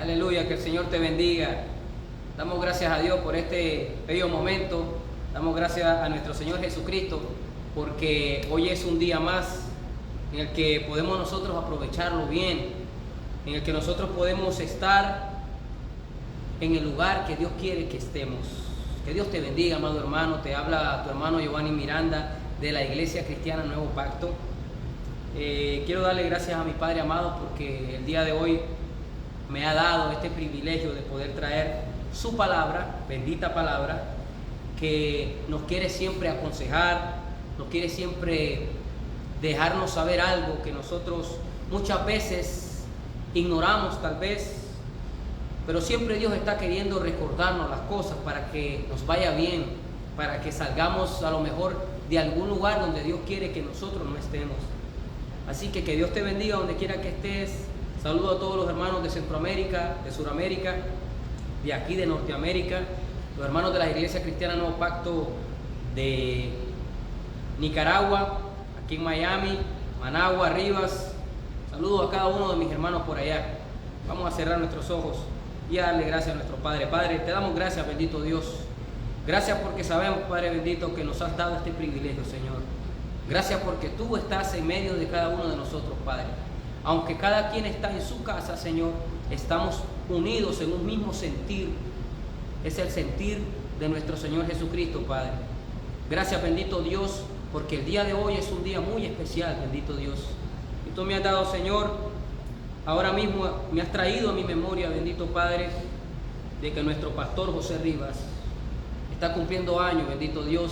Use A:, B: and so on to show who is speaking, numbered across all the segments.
A: Aleluya, que el Señor te bendiga. Damos gracias a Dios por este bello momento. Damos gracias a nuestro Señor Jesucristo porque hoy es un día más en el que podemos nosotros aprovecharlo bien, en el que nosotros podemos estar en el lugar que Dios quiere que estemos. Que Dios te bendiga, amado hermano. Te habla tu hermano Giovanni Miranda de la Iglesia Cristiana Nuevo Pacto. Quiero darle gracias a mi Padre amado porque el día de hoy me ha dado este privilegio de poder traer su palabra, bendita palabra, que nos quiere siempre aconsejar, nos quiere siempre dejarnos saber algo que nosotros muchas veces ignoramos tal vez, pero siempre Dios está queriendo recordarnos las cosas para que nos vaya bien, para que salgamos a lo mejor de algún lugar donde Dios quiere que nosotros no estemos. Así que Dios te bendiga donde quiera que estés. Saludo a todos los hermanos de Centroamérica, de Suramérica, de aquí de Norteamérica, los hermanos de la Iglesia Cristiana Nuevo Pacto de Nicaragua, aquí en Miami, Managua, Rivas. Saludo a cada uno de mis hermanos por allá. Vamos a cerrar nuestros ojos y a darle gracias a nuestro Padre. Padre, te damos gracias, bendito Dios. Gracias porque sabemos, Padre bendito, que nos has dado este privilegio, Señor. Gracias porque tú estás en medio de cada uno de nosotros, Padre. Aunque cada quien está en su casa, Señor, estamos unidos en un mismo sentir. Es el sentir de nuestro Señor Jesucristo, Padre. Gracias, bendito Dios, porque el día de hoy es un día muy especial, bendito Dios. Y tú me has dado, Señor, ahora mismo me has traído a mi memoria, bendito Padre, de que nuestro pastor José Rivas está cumpliendo años, bendito Dios.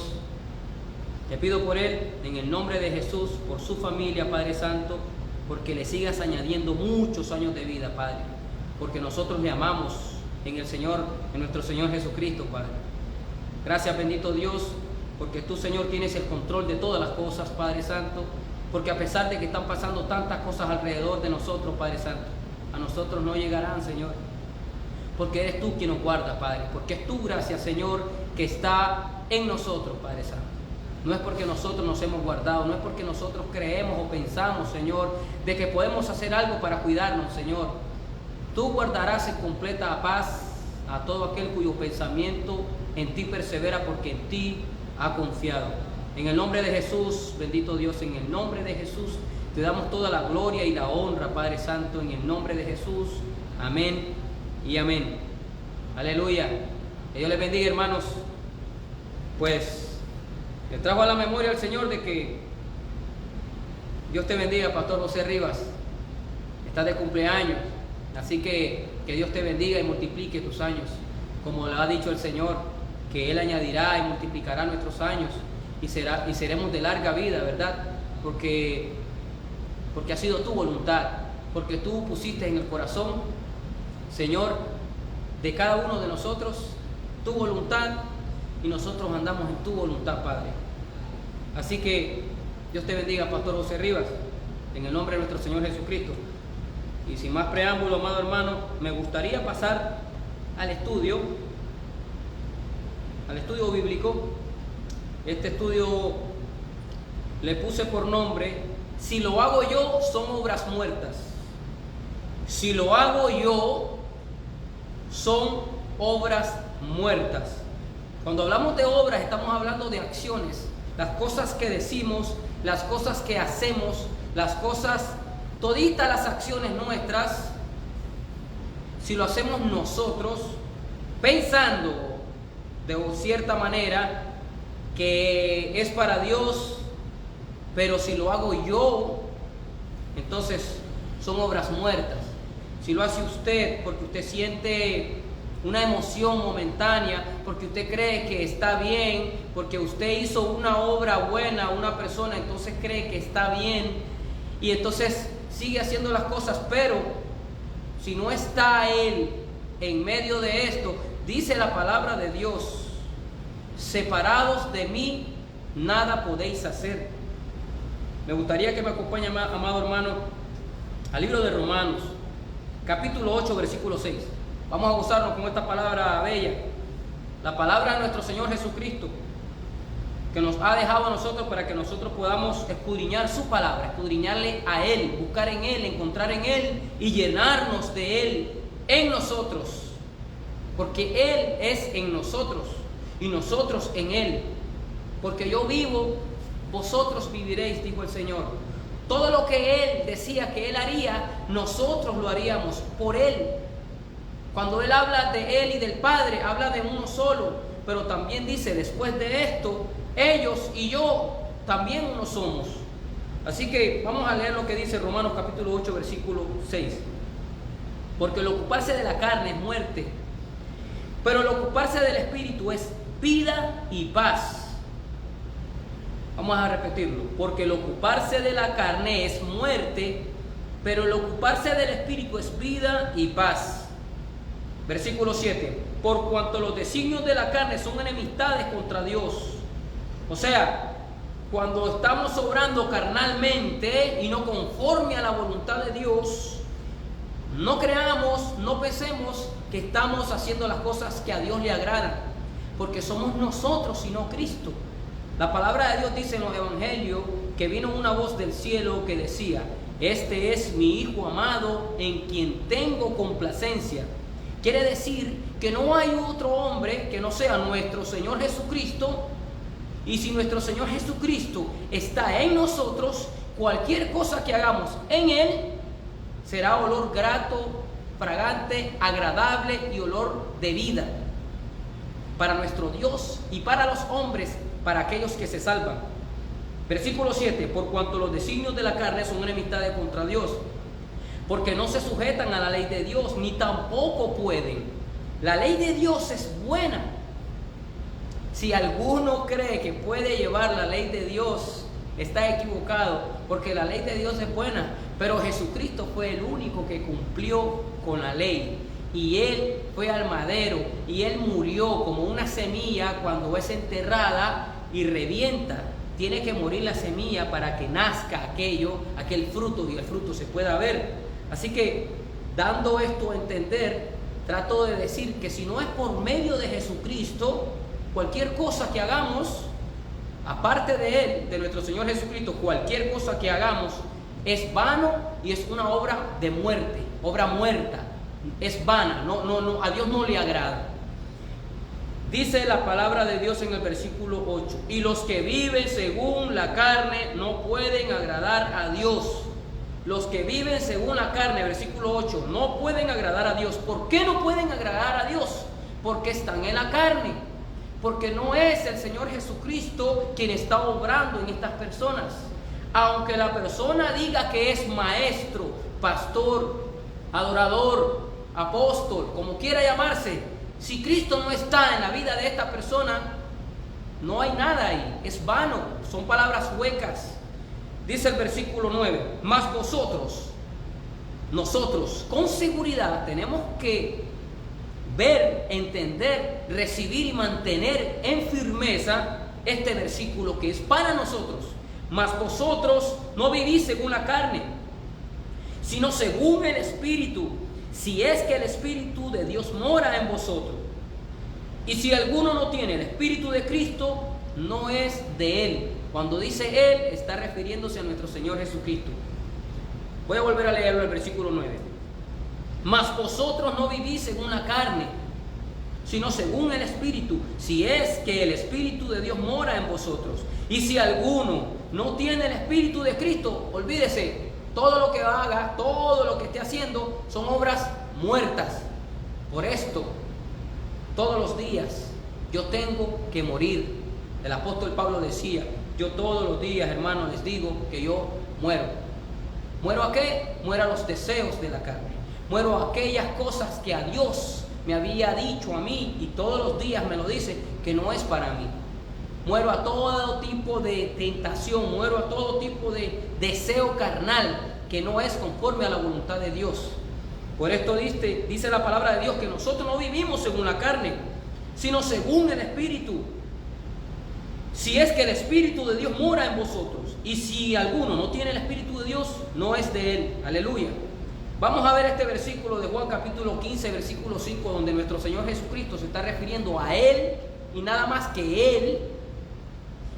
A: Te pido por él, en el nombre de Jesús, por su familia, Padre Santo, porque le sigas añadiendo muchos años de vida, Padre, porque nosotros le amamos en el Señor, en nuestro Señor Jesucristo, Padre. Gracias, bendito Dios, porque tú, Señor, tienes el control de todas las cosas, Padre Santo, porque a pesar de que están pasando tantas cosas alrededor de nosotros, Padre Santo, a nosotros no llegarán, Señor, porque eres tú quien nos guarda, Padre, porque es tu gracia, Señor, que está en nosotros, Padre Santo. No es porque nosotros nos hemos guardado, no es porque nosotros creemos o pensamos, Señor, de que podemos hacer algo para cuidarnos, Señor. Tú guardarás en completa paz a todo aquel cuyo pensamiento en ti persevera, porque en ti ha confiado. En el nombre de Jesús, bendito Dios, en el nombre de Jesús, te damos toda la gloria y la honra, Padre Santo, en el nombre de Jesús. Amén y amén. Aleluya. Que Dios les bendiga, hermanos. Pues le trajo a la memoria al Señor de que Dios te bendiga, Pastor José Rivas. Estás de cumpleaños, así que Dios te bendiga y multiplique tus años, como lo ha dicho el Señor, que Él añadirá y multiplicará nuestros años y seremos de larga vida, ¿verdad? Porque ha sido tu voluntad, porque tú pusiste en el corazón, Señor, de cada uno de nosotros tu voluntad, y nosotros andamos en tu voluntad, Padre. Así que Dios te bendiga, Pastor José Rivas, en el nombre de nuestro Señor Jesucristo. Y sin más preámbulo, amado hermano, me gustaría pasar al estudio bíblico. Este estudio le puse por nombre: si lo hago yo, son obras muertas. Si lo hago yo, son obras muertas. Cuando hablamos de obras, estamos hablando de acciones, las cosas que decimos, las cosas que hacemos, las cosas, toditas las acciones nuestras, si lo hacemos nosotros, pensando de cierta manera que es para Dios, pero si lo hago yo, entonces son obras muertas. Si lo hace usted porque usted siente una emoción momentánea, porque usted cree que está bien, porque usted hizo una obra buena a una persona, entonces cree que está bien y entonces sigue haciendo las cosas, pero si no está Él en medio de esto, dice la palabra de Dios: separados de mí, nada podéis hacer. Me gustaría que me acompañe, amado hermano, al libro de Romanos, capítulo 8, versículo 6. Vamos a gozarnos con esta palabra bella, la palabra de nuestro Señor Jesucristo, que nos ha dejado a nosotros para que nosotros podamos escudriñar su palabra, escudriñarle a Él, buscar en Él, encontrar en Él y llenarnos de Él en nosotros, porque Él es en nosotros y nosotros en Él. Porque yo vivo, vosotros viviréis, dijo el Señor. Todo lo que Él decía que Él haría, nosotros lo haríamos por Él. Cuando Él habla de Él y del Padre, habla de uno solo, pero también dice, después de esto, ellos y yo también uno somos. Así que vamos a leer lo que dice Romanos capítulo 8, versículo 6. Porque el ocuparse de la carne es muerte, pero el ocuparse del Espíritu es vida y paz. Vamos a repetirlo. Porque el ocuparse de la carne es muerte, pero el ocuparse del Espíritu es vida y paz. Versículo 7. Por cuanto los designios de la carne son enemistades contra Dios. O sea, cuando estamos obrando carnalmente y no conforme a la voluntad de Dios, no creamos, no pensemos que estamos haciendo las cosas que a Dios le agradan, porque somos nosotros y no Cristo. La palabra de Dios dice en los evangelios que vino una voz del cielo que decía: este es mi Hijo amado en quien tengo complacencia. Quiere decir que no hay otro hombre que no sea nuestro Señor Jesucristo. Y si nuestro Señor Jesucristo está en nosotros, cualquier cosa que hagamos en Él será olor grato, fragante, agradable y olor de vida para nuestro Dios y para los hombres, para aquellos que se salvan. Versículo 7. Por cuanto los designios de la carne son enemistades contra Dios, porque no se sujetan a la ley de Dios, ni tampoco pueden. La ley de Dios es buena. Si alguno cree que puede llevar la ley de Dios, está equivocado, porque la ley de Dios es buena, pero Jesucristo fue el único que cumplió con la ley. Y Él fue al madero, y Él murió como una semilla cuando es enterrada y revienta. Tiene que morir la semilla para que nazca aquel fruto, y el fruto se pueda ver. Así que, dando esto a entender, trato de decir que si no es por medio de Jesucristo, cualquier cosa que hagamos, aparte de Él, de nuestro Señor Jesucristo, cualquier cosa que hagamos es vano y es una obra de muerte, obra muerta, es vana, a Dios no le agrada. Dice la palabra de Dios en el versículo 8: y los que viven según la carne no pueden agradar a Dios. Los que viven según la carne, versículo 8, no pueden agradar a Dios. ¿Por qué no pueden agradar a Dios? Porque están en la carne. Porque no es el Señor Jesucristo quien está obrando en estas personas. Aunque la persona diga que es maestro, pastor, adorador, apóstol, como quiera llamarse, si Cristo no está en la vida de esta persona, no hay nada ahí, es vano, son palabras huecas. Dice el versículo 9: mas nosotros con seguridad tenemos que ver, entender, recibir y mantener en firmeza este versículo que es para nosotros. Mas vosotros no vivís según la carne, sino según el Espíritu, si es que el Espíritu de Dios mora en vosotros. Y si alguno no tiene el Espíritu de Cristo, no es de Él. Cuando dice Él, está refiriéndose a nuestro Señor Jesucristo. Voy a volver a leerlo, el versículo 9. Mas vosotros no vivís según la carne, sino según el Espíritu, si es que el Espíritu de Dios mora en vosotros. Y si alguno no tiene el Espíritu de Cristo, olvídese, todo lo que haga, todo lo que esté haciendo, son obras muertas. Por esto, todos los días, yo tengo que morir. El apóstol Pablo decía: yo todos los días, hermanos, les digo que yo muero. ¿Muero a qué? Muero a los deseos de la carne. Muero a aquellas cosas que a Dios me había dicho a mí, y todos los días me lo dice, que no es para mí. Muero a todo tipo de tentación, muero a todo tipo de deseo carnal que no es conforme a la voluntad de Dios. Por esto dice la palabra de Dios que nosotros no vivimos según la carne, sino según el Espíritu. Si es que el Espíritu de Dios mora en vosotros, y si alguno no tiene el Espíritu de Dios, no es de Él. Aleluya. Vamos a ver este versículo de Juan capítulo 15, versículo 5, donde nuestro Señor Jesucristo se está refiriendo a Él y nada más que Él.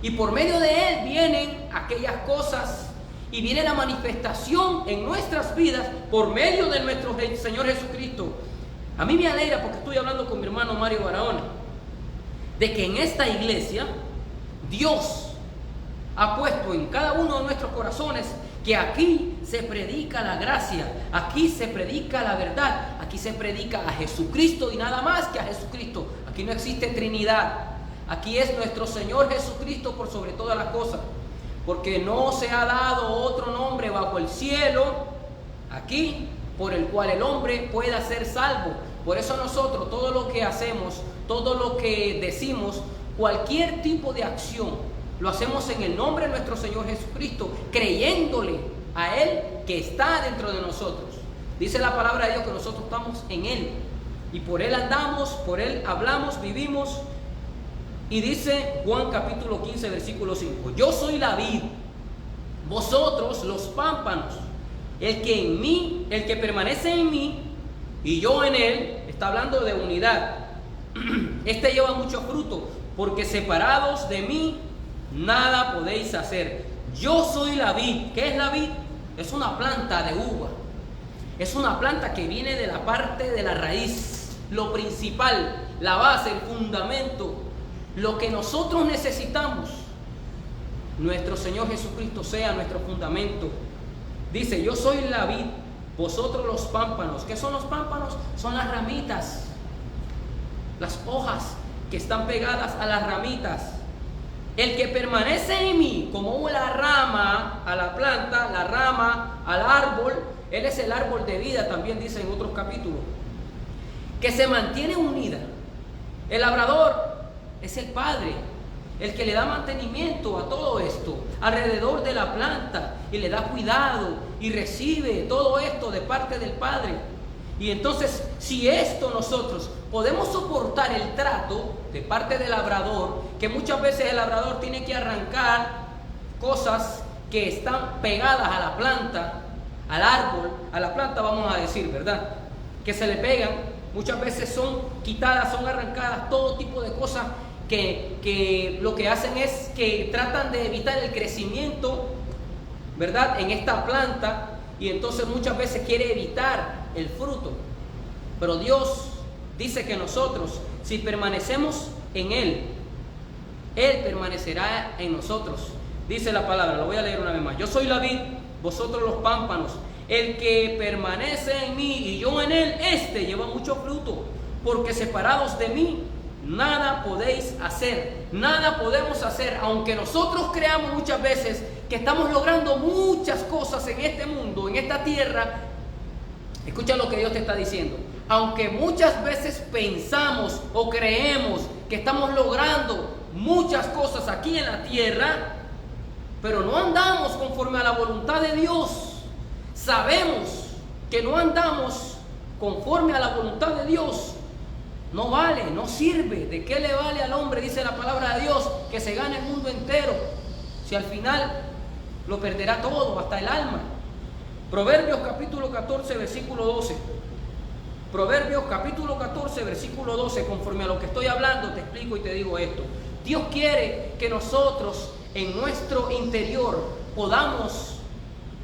A: Y por medio de Él vienen aquellas cosas y viene la manifestación en nuestras vidas por medio de nuestro Señor Jesucristo. A mí me alegra, porque estoy hablando con mi hermano Mario Barahona, de que en esta iglesia Dios ha puesto en cada uno de nuestros corazones que aquí se predica la gracia, aquí se predica la verdad, aquí se predica a Jesucristo y nada más que a Jesucristo. Aquí no existe Trinidad, aquí es nuestro Señor Jesucristo por sobre todas las cosas, porque no se ha dado otro nombre bajo el cielo aquí por el cual el hombre pueda ser salvo. Por eso nosotros todo lo que hacemos, todo lo que decimos, cualquier tipo de acción, lo hacemos en el nombre de nuestro Señor Jesucristo, creyéndole a Él que está dentro de nosotros. Dice la palabra de Dios que nosotros estamos en Él y por Él andamos, por Él hablamos, vivimos. Y dice Juan capítulo 15 versículo 5: yo soy la vid, vosotros los pámpanos. El que permanece en mí y yo en él, está hablando de unidad, este lleva mucho fruto, porque separados de mí nada podéis hacer. Yo soy la vid. ¿Qué es la vid? Es una planta de uva. Es una planta que viene de la parte de la raíz, lo principal, la base, el fundamento, lo que nosotros necesitamos. Nuestro Señor Jesucristo sea nuestro fundamento. Dice: yo soy la vid, vosotros los pámpanos. ¿Qué son los pámpanos? Son las ramitas, las hojas que están pegadas a las ramitas. El que permanece en mí, como la rama a la planta, la rama al árbol, él es el árbol de vida, también dice en otros capítulos, que se mantiene unida. El labrador es el Padre, el que le da mantenimiento a todo esto, alrededor de la planta, y le da cuidado y recibe todo esto de parte del Padre. Y entonces, si esto nosotros podemos soportar el trato de parte del labrador, que muchas veces el labrador tiene que arrancar cosas que están pegadas a la planta, al árbol, a la planta vamos a decir, ¿verdad? Que se le pegan, muchas veces son quitadas, son arrancadas, todo tipo de cosas que lo que hacen es que tratan de evitar el crecimiento, ¿verdad?, en esta planta, y entonces muchas veces quiere evitar el fruto. Pero Dios dice que nosotros, si permanecemos en Él, Él permanecerá en nosotros. Dice la palabra, lo voy a leer una vez más: yo soy la vid, vosotros los pámpanos. El que permanece en mí y yo en él, este lleva mucho fruto, porque separados de mí nada podéis hacer, nada podemos hacer. Aunque nosotros creamos muchas veces que estamos logrando muchas cosas en este mundo, en esta tierra, escucha lo que Dios te está diciendo. Aunque muchas veces pensamos o creemos que estamos logrando muchas cosas aquí en la tierra, pero no andamos conforme a la voluntad de Dios, sabemos que no andamos conforme a la voluntad de Dios, no vale, no sirve. ¿De qué le vale al hombre, dice la palabra de Dios, que se gane el mundo entero, si al final lo perderá todo, hasta el alma? Proverbios capítulo 14 versículo 12. Proverbios capítulo 14 versículo 12. Conforme a lo que estoy hablando te explico y te digo esto. Dios quiere que nosotros en nuestro interior podamos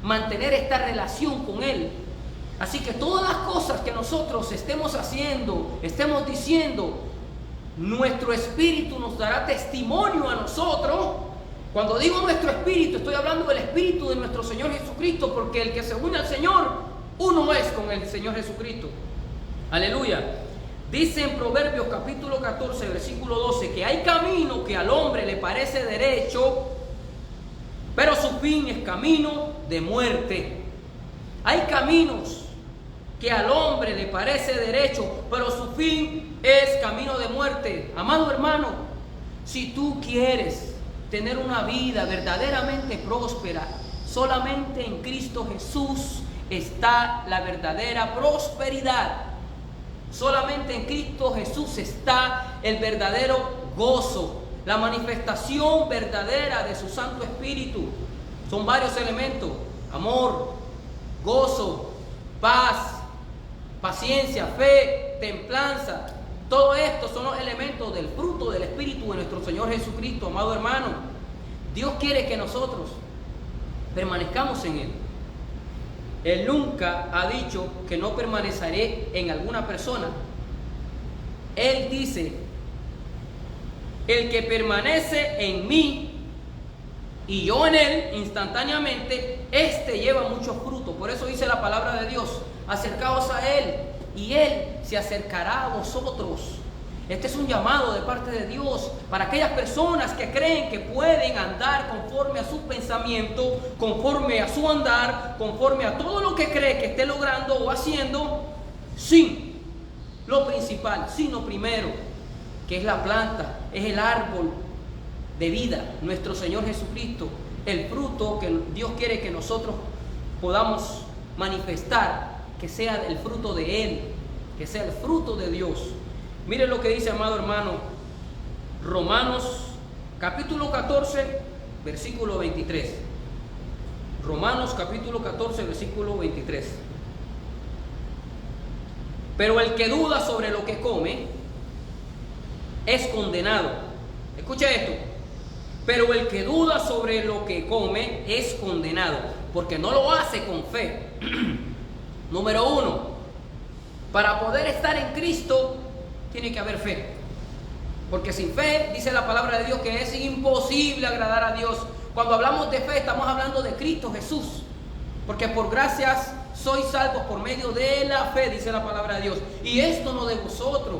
A: mantener esta relación con Él. Así que todas las cosas que nosotros estemos haciendo, estemos diciendo, nuestro espíritu nos dará testimonio a nosotros. Cuando digo nuestro espíritu, estoy hablando del espíritu de nuestro Señor Jesucristo, porque el que se une al Señor, uno es con el Señor Jesucristo. Aleluya. Dice en Proverbios capítulo 14 versículo 12 que hay camino que al hombre le parece derecho, pero su fin es camino de muerte. Hay caminos que al hombre le parece derecho, pero su fin es camino de muerte. Amado hermano, si tú quieres tener una vida verdaderamente próspera, solamente en Cristo Jesús está la verdadera prosperidad. Solamente en Cristo Jesús está el verdadero gozo, la manifestación verdadera de su Santo Espíritu. Son varios elementos: amor, gozo, paz, paciencia, fe, templanza. Todo esto son los elementos del fruto del Espíritu de nuestro Señor Jesucristo. Amado hermano, Dios quiere que nosotros permanezcamos en Él. Él nunca ha dicho que no permaneceré en alguna persona. Él dice, el que permanece en mí y yo en él, instantáneamente, éste lleva mucho fruto. Por eso dice la palabra de Dios, acercaos a él y él se acercará a vosotros. Este es un llamado de parte de Dios para aquellas personas que creen que pueden andar conforme a su pensamiento, conforme a su andar, conforme a todo lo que cree que esté logrando o haciendo, sin lo principal, sin lo primero, que es la planta, es el árbol de vida, nuestro Señor Jesucristo, el fruto que Dios quiere que nosotros podamos manifestar, que sea el fruto de Él, que sea el fruto de Dios. Miren lo que dice, amado hermano, Romanos capítulo 14, versículo 23. Romanos capítulo 14, versículo 23. Pero el que duda sobre lo que come es condenado. Escucha esto. Pero el que duda sobre lo que come es condenado, porque no lo hace con fe. Número uno, para poder estar en Cristo tiene que haber fe, porque sin fe, dice la palabra de Dios, que es imposible agradar a Dios. Cuando hablamos de fe, estamos hablando de Cristo Jesús, porque por gracias sois salvos por medio de la fe, dice la palabra de Dios, y esto no de vosotros.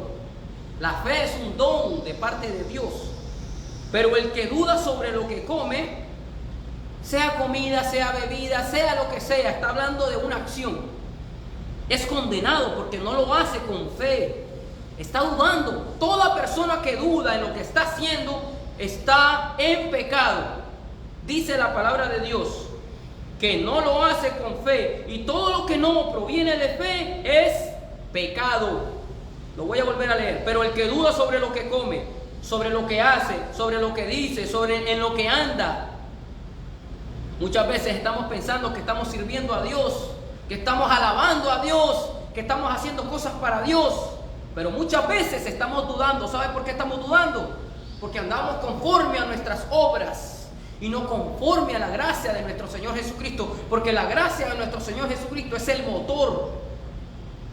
A: La fe es un don de parte de Dios. Pero el que duda sobre lo que come, sea comida, sea bebida, sea lo que sea, está hablando de una acción, es condenado porque no lo hace con fe. Está dudando. Toda persona que duda en lo que está haciendo está en pecado. Dice la palabra de Dios que no lo hace con fe, y todo lo que no proviene de fe es pecado. Lo voy a volver a leer. Pero el que duda sobre lo que come, sobre lo que hace, sobre lo que dice, en lo que anda. Muchas veces estamos pensando que estamos sirviendo a Dios, que estamos alabando a Dios, que estamos haciendo cosas para Dios, pero muchas veces estamos dudando. ¿Sabe por qué estamos dudando? Porque andamos conforme a nuestras obras y no conforme a la gracia de nuestro Señor Jesucristo, porque la gracia de nuestro Señor Jesucristo es el motor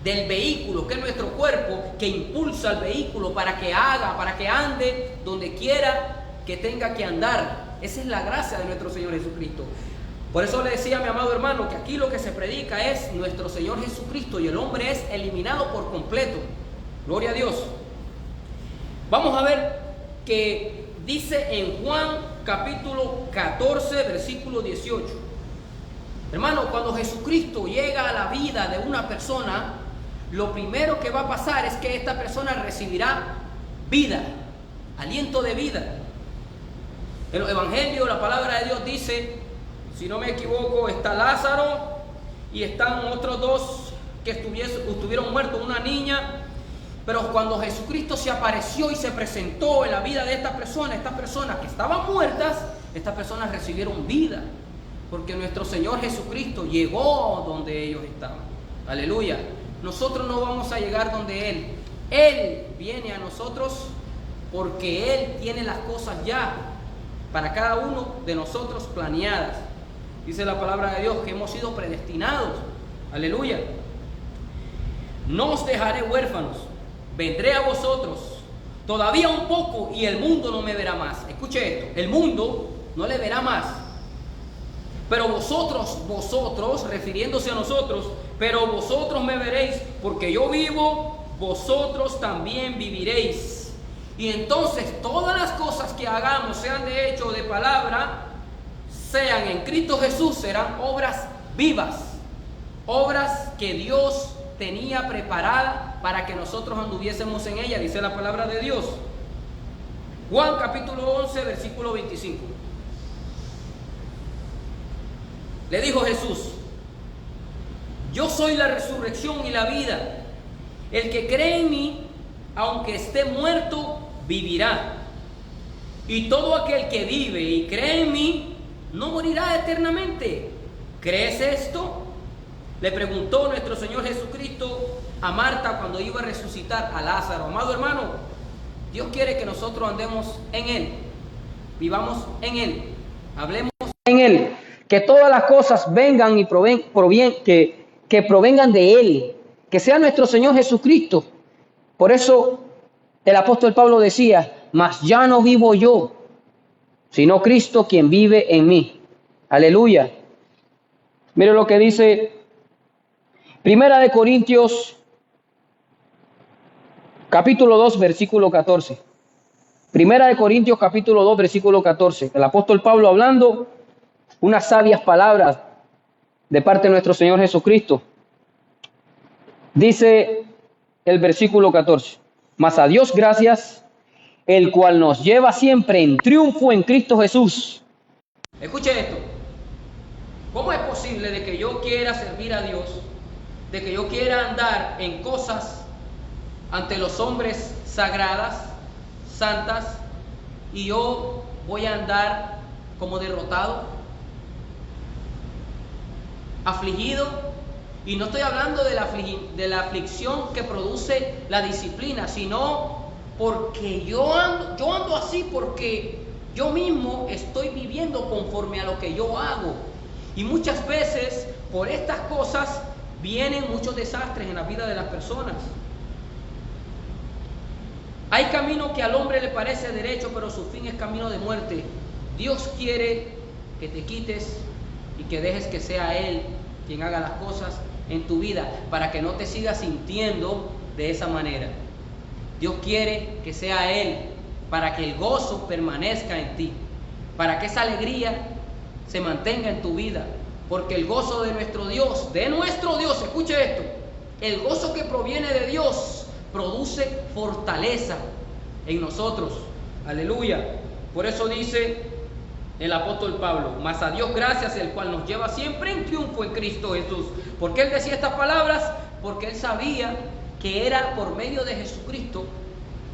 A: del vehículo, que es nuestro cuerpo, que impulsa al vehículo para que haga, para que ande donde quiera que tenga que andar. Esa es la gracia de nuestro Señor Jesucristo. Por eso le decía a mi amado hermano que aquí lo que se predica es nuestro Señor Jesucristo, y el hombre es eliminado por completo. Gloria a Dios. Vamos a ver que dice en Juan capítulo 14, versículo 18. Hermano, cuando Jesucristo llega a la vida de una persona, lo primero que va a pasar es que esta persona recibirá vida, aliento de vida. En los evangelios la palabra de Dios dice, si no me equivoco, está Lázaro y están otros dos que estuvieron muertos, una niña. Pero cuando Jesucristo se apareció y se presentó en la vida de estas personas que estaban muertas, estas personas recibieron vida, porque nuestro Señor Jesucristo llegó donde ellos estaban. Aleluya. Nosotros no vamos a llegar donde Él. Él viene a nosotros porque Él tiene las cosas ya para cada uno de nosotros planeadas. Dice la palabra de Dios que hemos sido predestinados. Aleluya. No os dejaré huérfanos, vendré a vosotros. Todavía un poco y el mundo no me verá más. Escuche esto, el mundo no le verá más. Pero vosotros, refiriéndose a nosotros, pero vosotros me veréis, porque yo vivo, vosotros también viviréis. Y entonces todas las cosas que hagamos, sean de hecho o de palabra, sean en Cristo Jesús, serán obras vivas, obras que Dios tenía preparada para que nosotros anduviésemos en ella, dice la palabra de Dios. Juan capítulo 11, versículo 25. Le dijo Jesús: yo soy la resurrección y la vida. El que cree en mí, aunque esté muerto, vivirá. Y todo aquel que vive y cree en mí, no morirá eternamente. ¿Crees esto?, le preguntó nuestro Señor Jesucristo a Marta cuando iba a resucitar a Lázaro. Amado hermano, Dios quiere que nosotros andemos en Él, vivamos en Él, hablemos en Él,
B: que todas las cosas vengan y que provengan de Él, que sea nuestro Señor Jesucristo. Por eso el apóstol Pablo decía, mas ya no vivo yo, sino Cristo quien vive en mí. Aleluya. Mire lo que dice Primera de Corintios, capítulo 2, versículo 14. Primera de Corintios, capítulo 2, versículo 14. El apóstol Pablo hablando unas sabias palabras de parte de nuestro Señor Jesucristo. Dice el versículo 14. Mas a Dios gracias, el cual nos lleva siempre en triunfo en Cristo Jesús.
A: Escuche esto. ¿Cómo es posible de que yo quiera servir a Dios, de que yo quiera andar en cosas ante los hombres sagradas, santas, y yo voy a andar como derrotado, afligido? Y no estoy hablando de la aflicción que produce la disciplina, sino porque yo ando así porque yo mismo estoy viviendo conforme a lo que yo hago. Y muchas veces por estas cosas vienen muchos desastres en la vida de las personas. Hay camino que al hombre le parece derecho, pero su fin es camino de muerte. Dios quiere que te quites y que dejes que sea Él quien haga las cosas en tu vida, para que no te sigas sintiendo de esa manera. Dios quiere que sea Él, para que el gozo permanezca en ti, para que esa alegría se mantenga en tu vida, porque el gozo de nuestro Dios, escuche esto, el gozo que proviene de Dios produce fortaleza en nosotros. Aleluya. Por eso dice el apóstol Pablo, mas a Dios gracias, el cual nos lleva siempre en triunfo en Cristo Jesús. ¿Por qué él decía estas palabras? Porque él sabía que era por medio de Jesucristo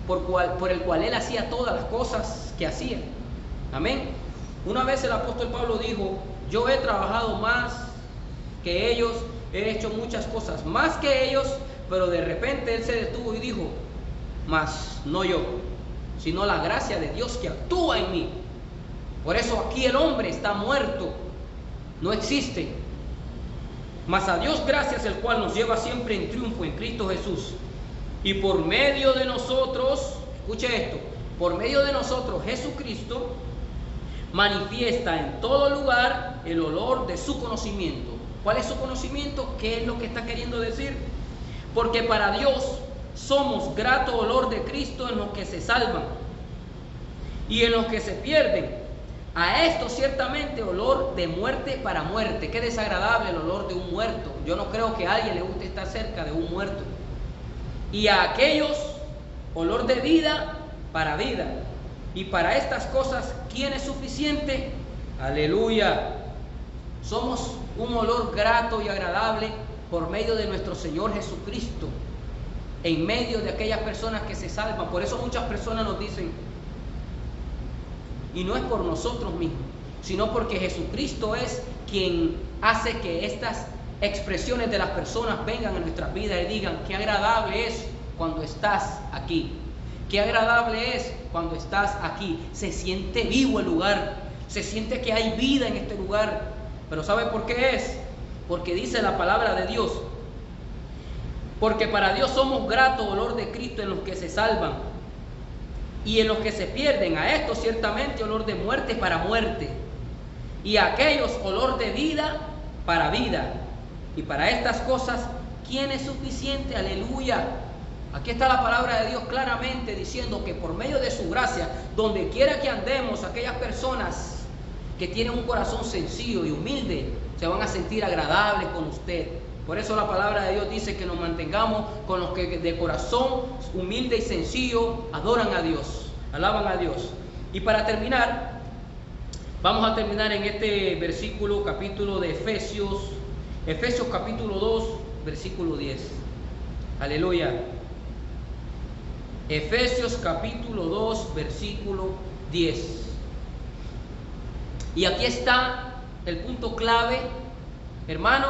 A: por el cual él hacía todas las cosas que hacía. Amén. Una vez el apóstol Pablo dijo, yo he trabajado más que ellos, he hecho muchas cosas más que ellos, pero de repente él se detuvo y dijo, mas no yo, sino la gracia de Dios que actúa en mí. Por eso aquí el hombre está muerto, no existe. Mas a Dios gracias, el cual nos lleva siempre en triunfo en Cristo Jesús. Y por medio de nosotros, escuche esto, por medio de nosotros Jesucristo manifiesta en todo lugar el olor de su conocimiento. ¿Cuál es su conocimiento? ¿Qué es lo que está queriendo decir? Porque para Dios somos grato olor de Cristo en los que se salvan y en los que se pierden. A esto ciertamente olor de muerte para muerte. Qué desagradable el olor de un muerto. Yo no creo que a alguien le guste estar cerca de un muerto. Y a aquellos olor de vida para vida. Y para estas cosas, ¿quién es suficiente? Aleluya. Somos un olor grato y agradable por medio de nuestro Señor Jesucristo, en medio de aquellas personas que se salvan. Por eso muchas personas nos dicen, y no es por nosotros mismos, sino porque Jesucristo es quien hace que estas expresiones de las personas vengan a nuestras vidas y digan, qué agradable es cuando estás aquí, qué agradable es cuando estás aquí. Se siente vivo el lugar, se siente que hay vida en este lugar. Pero ¿sabe por qué es? Porque dice la palabra de Dios, porque para Dios somos grato olor de Cristo en los que se salvan y en los que se pierden. A estos ciertamente olor de muerte para muerte, y a aquellos olor de vida para vida. Y para estas cosas, ¿quién es suficiente? Aleluya. Aquí está la palabra de Dios claramente diciendo que por medio de su gracia, donde quiera que andemos, aquellas personas que tienen un corazón sencillo y humilde se van a sentir agradables con usted. Por eso la palabra de Dios dice que nos mantengamos con los que de corazón humilde y sencillo adoran a Dios, alaban a Dios. Y para terminar, vamos a terminar en este versículo, capítulo de Efesios capítulo 2, versículo 10. Aleluya. Efesios capítulo 2, versículo 10. Y aquí está el punto clave, hermano,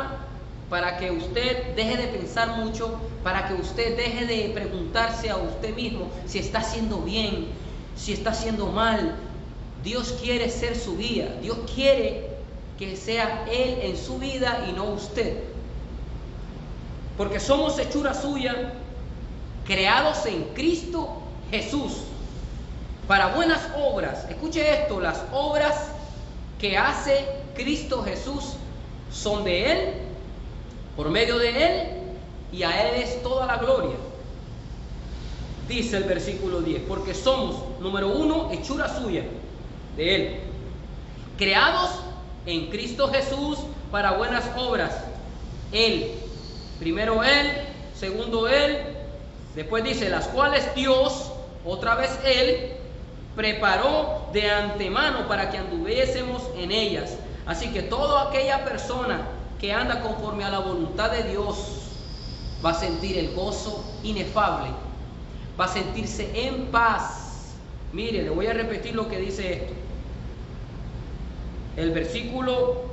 A: para que usted deje de pensar mucho, para que usted deje de preguntarse a usted mismo si está haciendo bien, si está haciendo mal. Dios quiere ser su guía. Dios quiere que sea Él en su vida y no usted. Porque somos hechura suya, creados en Cristo Jesús, para buenas obras. Escuche esto, las obras que hace Cristo Jesús son de Él, por medio de Él, y a Él es toda la gloria. Dice el versículo 10, porque somos, número 1, hechura suya, de Él, creados en Cristo Jesús para buenas obras. Él, primero Él, segundo Él, después dice, las cuales Dios, otra vez Él, preparó de antemano para que anduviésemos en ellas. Así que toda aquella persona que anda conforme a la voluntad de Dios va a sentir el gozo inefable, va a sentirse en paz. Mire, le voy a repetir lo que dice esto. El versículo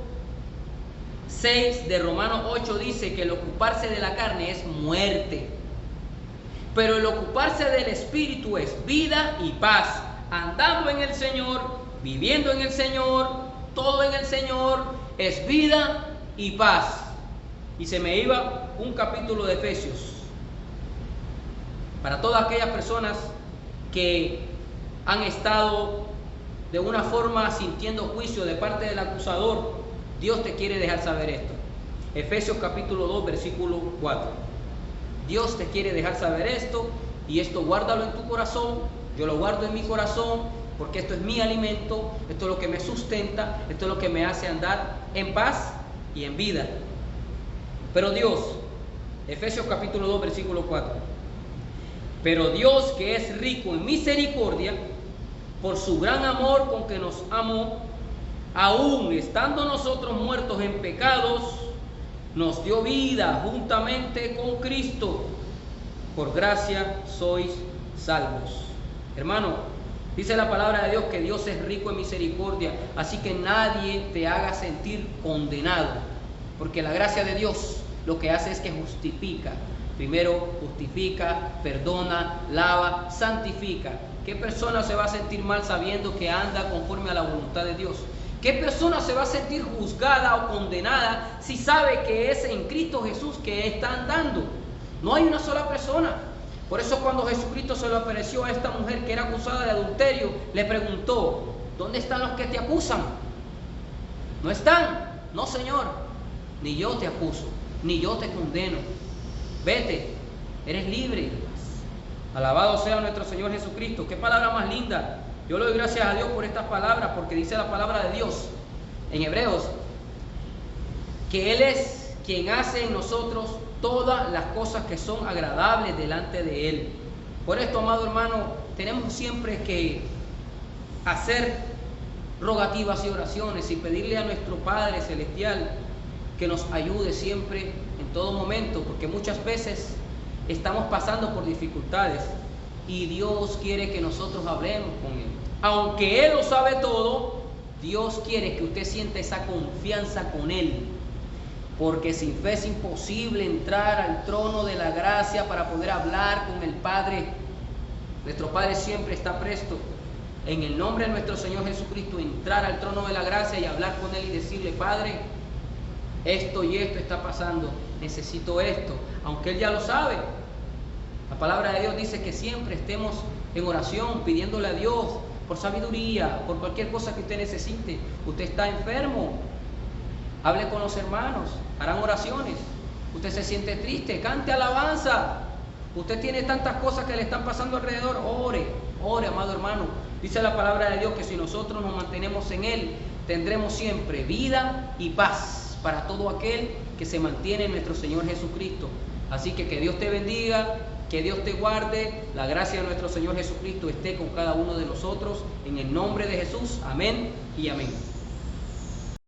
A: 6 de Romanos 8 dice que el ocuparse de la carne es muerte, pero el ocuparse del Espíritu es vida y paz, andando en el Señor, viviendo en el Señor, todo en el Señor, es vida y paz. Y se me iba un capítulo de Efesios. Para todas aquellas personas que han estado de una forma sintiendo juicio de parte del acusador, Dios te quiere dejar saber esto. Efesios capítulo 2, versículo 4. Dios te quiere dejar saber esto, y esto guárdalo en tu corazón. Yo lo guardo en mi corazón, porque esto es mi alimento, esto es lo que me sustenta, esto es lo que me hace andar en paz y en vida. Pero Dios, Efesios capítulo 2, versículo 4. Pero Dios, que es rico en misericordia, por su gran amor con que nos amó, aun estando nosotros muertos en pecados, nos dio vida juntamente con Cristo. Por gracia sois salvos. Hermano, dice la palabra de Dios que Dios es rico en misericordia, así que nadie te haga sentir condenado, porque la gracia de Dios lo que hace es que justifica. Primero justifica, perdona, lava, santifica. ¿Qué persona se va a sentir mal sabiendo que anda conforme a la voluntad de Dios? ¿Qué persona se va a sentir juzgada o condenada si sabe que es en Cristo Jesús que está andando? No hay una sola persona. Por eso cuando Jesucristo se le apareció a esta mujer que era acusada de adulterio, le preguntó, ¿dónde están los que te acusan? ¿No están? No, Señor, ni yo te acuso, ni yo te condeno. Vete, eres libre. Alabado sea nuestro Señor Jesucristo. Qué palabra más linda. Yo le doy gracias a Dios por estas palabras, porque dice la palabra de Dios en Hebreos que Él es quien hace en nosotros todas las cosas que son agradables delante de Él. Por esto, amado hermano, tenemos siempre que hacer rogativas y oraciones y pedirle a nuestro Padre Celestial que nos ayude siempre en todo momento, porque muchas veces estamos pasando por dificultades y Dios quiere que nosotros hablemos con Él. Aunque Él lo sabe todo, Dios quiere que usted sienta esa confianza con Él, porque sin fe es imposible entrar al trono de la gracia para poder hablar con el Padre. Nuestro Padre siempre está presto, en el nombre de nuestro Señor Jesucristo, entrar al trono de la gracia y hablar con Él y decirle, Padre, esto y esto está pasando, necesito esto, aunque Él ya lo sabe. La palabra de Dios dice que siempre estemos en oración, pidiéndole a Dios por sabiduría, por cualquier cosa que usted necesite. Usted está enfermo, hable con los hermanos, harán oraciones. Usted se siente triste, cante alabanza. Usted tiene tantas cosas que le están pasando alrededor, ore, amado hermano. Dice la palabra de Dios que si nosotros nos mantenemos en Él, tendremos siempre vida y paz para todo aquel que se mantiene en nuestro Señor Jesucristo. Así que Dios te bendiga, que Dios te guarde, la gracia de nuestro Señor Jesucristo esté con cada uno de nosotros, en el nombre de Jesús, amén y amén.